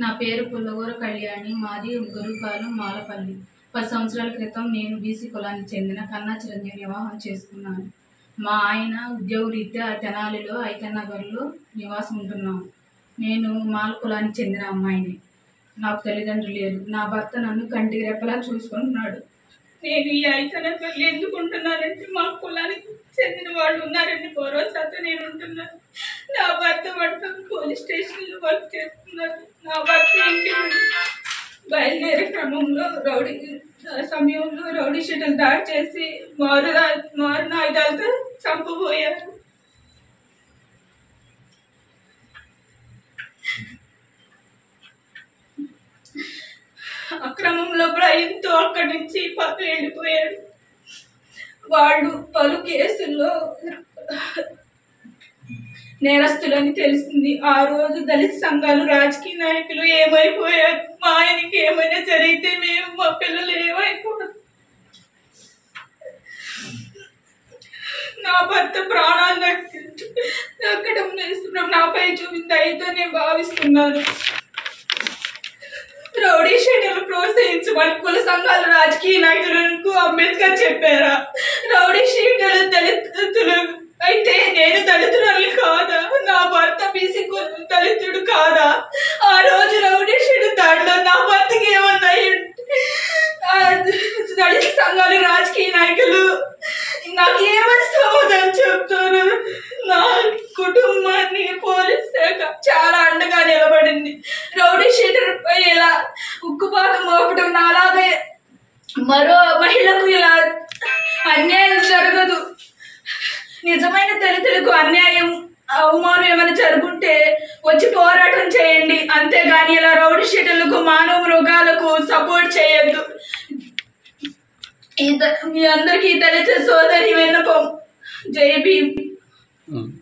నా పేరు పుల్లగూర కళ్యాణి. మాది గురుపాలెం, మాలపల్లి. 10 సంవత్సరాల క్రితం నేను బీసీ కులానికి చెందిన కన్నా చిరంజీవిని వివాహం చేసుకున్నాను. మా ఆయన ఉద్యోగరీత్యా తెనాలిలో ఐతన్నగర్లో నివాసం ఉంటున్నాము. నేను మాల కులానికి చెందిన అమ్మాయిని. నాకు తల్లిదండ్రులు లేరు. నా భర్త నన్ను కంటికి రెప్పలా చూసుకుంటున్నాడు. నేను ఈ ఐతన్నగర్లో ఎందుకు ఉంటున్నానంటే మా కులానికి చెందిన వాళ్ళు ఉన్నారని భరోసాతో నేను ఉంటున్నాను. నా భర్త పోలీస్ స్టేషన్లో వర్క్ చేస్తున్నారు. నా భర్త ఇంటి బయలుదేరే క్రమంలో రౌడీ షీటలు దాడి చేసి మారున ఆయుధాలతో చంపబోయారు. అక్రమంలో భయంతో అక్కడి నుంచి పక్కన వెళ్ళిపోయాడు. వాళ్ళు పలు కేసుల్లో నేరస్తులని తెలిసింది. ఆ రోజు దళిత సంఘాలు, రాజకీయ నాయకులు ఏమైపోయారు. మా ఆయనకి ఏమైనా జరిగితే మేము, మా పిల్లలు ఏమైపోయారు. నా భర్త ప్రాణాలు దక్కడం నాపై చూపిన దయతో నేను భావిస్తున్నాను. రౌడీ షీటర్లు ప్రోత్సహించమని కుల సంఘాల, రాజకీయ నాయకులకు అంబేద్కర్ చెప్పారా? రౌడీ షీటర్లు దళితులు అయితే నేను దళితురాలు కాదా? నా భర్త బీసీ దళితుడు కాదా? ఆ రోజు రౌడీ షీటర్ దాడిలో నా భర్తకి ఏమన్నాయి? దళిత సంఘాలు, రాజకీయ నాయకులు నాకు ఏమని సమాధానం చెప్తారు? నా కుటుంబాన్ని పోలీస్ శాఖ చాలా అండగా నిలబడింది. రౌడీ షీటర్ పై ఇలా ఉక్కుపాతం మోపడం నాలాగే మరో మహిళకు ఇలా అన్యాయం జరగదు. నిజమైన దళితులకు అన్యాయం, అవమానం ఏమైనా జరుగుంటే వచ్చి పోరాటం చేయండి. అంతేగాని ఇలా రౌడీ షీటర్లకు, మానవ మృగాలకు సపోర్ట్ చేయొద్దు. మీ అందరికీ దళిత సోదరి విన్నపం. జై భీమ్.